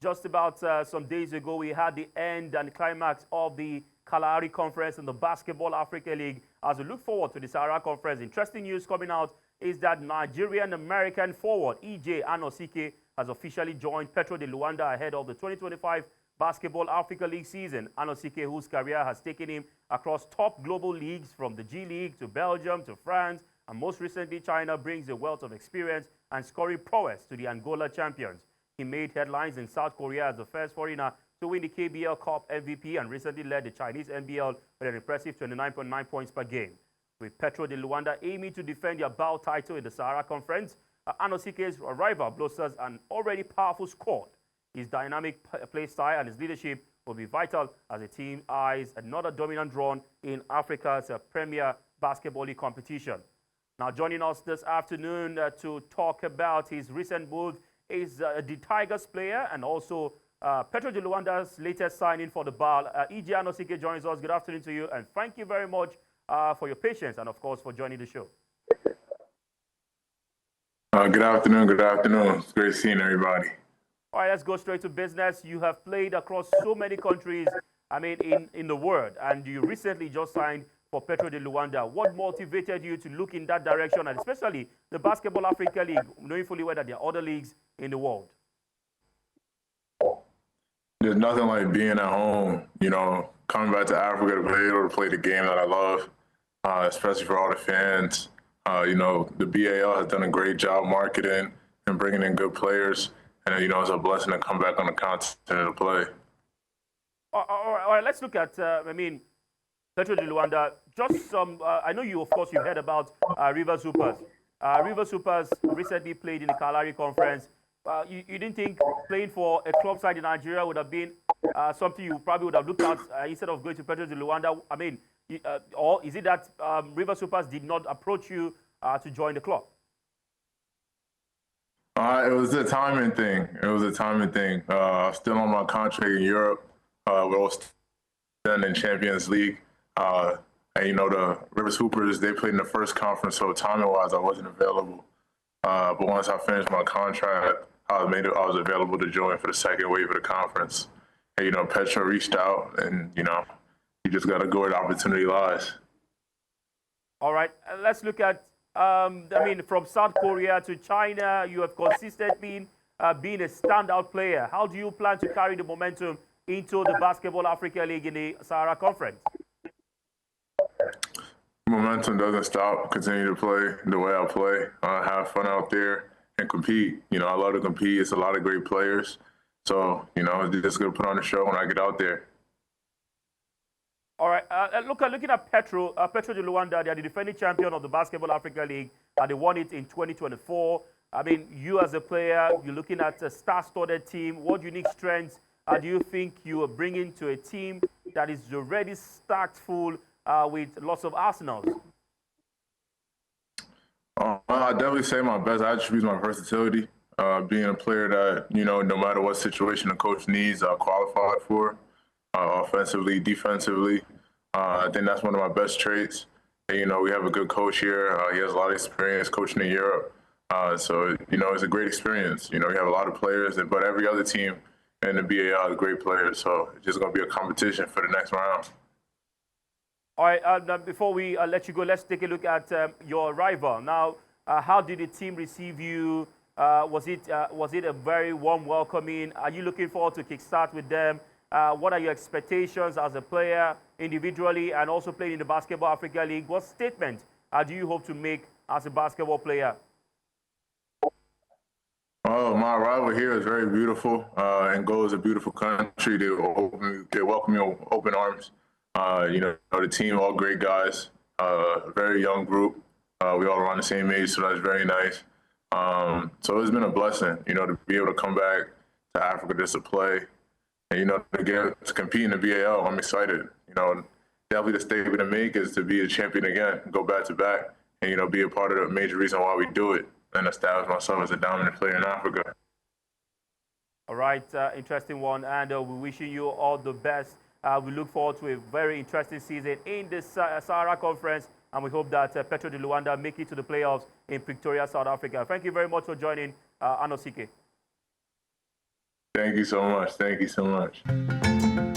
Just about some days ago, we had the end and climax of the Sahara Conference in the Basketball Africa League. As we look forward to the Sahara Conference, interesting news coming out is that Nigerian-American forward EJ Anosike has officially joined Petro de Luanda ahead of the 2025 Basketball Africa League season. Anosike, whose career has taken him across top global leagues from the G League to Belgium to France and most recently China, brings a wealth of experience and scoring prowess to the Angola champions. He made headlines in South Korea as the first foreigner to win the KBL Cup MVP and recently led the Chinese NBL with an impressive 29.9 points per game. With Petro de Luanda aiming to defend their BAL title in the Sahara Conference, Anosike's arrival bolsters an already powerful squad. His dynamic play style and his leadership will be vital as the team eyes another dominant run in Africa's premier basketball league competition. Now joining us this afternoon to talk about his recent move is the Tigers player and also Petro de Luanda's latest signing for the BAL. EJ Anosike joins us. Good afternoon to you, and thank you very much for your patience and, of course, for joining the show. Good afternoon. Good afternoon. It's great seeing everybody. All right, let's go straight to business. You have played across so many countries, I mean, in the world, and you recently just signed for Petro de Luanda. What motivated you to look in that direction, and especially the Basketball Africa League, knowing fully well that there are other leagues in the world? There's nothing like being at home, coming back to Africa to be able to play the game that I love, especially for all the fans. The BAL has done a great job marketing and bringing in good players. And, it's a blessing to come back on the continent to play. All right, let's look at, Petro de Luanda. Just some, I know you, of course, you've heard about River Supers. River Supers recently played in the Sahara Conference. You didn't think playing for a club side in Nigeria would have been something you probably would have looked at instead of going to Petro de Luanda? Or is it that River Supers did not approach you to join the club? It was a timing thing. I'm still on my contract in Europe. We're still in Champions League. And the Rivers Hoopers, they played in the first conference, so timing-wise, I wasn't available. But once I finished my contract, I was available to join for the second wave of the conference. And, Petro reached out, and, you just got to go where the opportunity lies. All right, let's look at, from South Korea to China, you have consistently been a standout player. How do you plan to carry the momentum into the Basketball Africa League in the Sahara Conference? Momentum doesn't stop. Continue to play the way I play. Have fun out there and compete. I love to compete. It's a lot of great players. So, just going to put on a show when I get out there. All right. Looking at Petro de Luanda, they are the defending champion of the Basketball Africa League. They won it in 2024. You as a player, you're looking at a star-studded team. What unique strengths do you think you are bringing to a team that is already stacked full with lots of arsenals? I'd definitely say my best attribute is my versatility. Being a player that, no matter what situation the coach needs, I'll qualify for. Offensively, defensively. I think that's one of my best traits. And, we have a good coach here. He has a lot of experience coaching in Europe. So, it's a great experience. We have a lot of players, but every other team in the BAL is great players. So it's just going to be a competition for the next round. All right, before we let you go, let's take a look at your arrival. Now, how did the team receive you? Was it a very warm welcoming? Are you looking forward to kickstart with them? What are your expectations as a player, individually, and also playing in the Basketball Africa League? What statement do you hope to make as a basketball player? Oh, my arrival here is very beautiful. Angola is a beautiful country. They welcome me with open arms. The team, all great guys, very young group. We all around the same age, so that's very nice. So it's been a blessing, to be able to come back to Africa just to play and, to compete in the BAL. I'm excited. Definitely the statement to make is to be a champion again, go back to back, and, be a part of the major reason why we do it and establish myself as a dominant player in Africa. All right, interesting one, and we're wishing you all the best. We look forward to a very interesting season in the Sahara Conference, and we hope that Petro de Luanda make it to the playoffs in Pretoria, South Africa. Thank you very much for joining Anosike. Thank you so much. Thank you so much.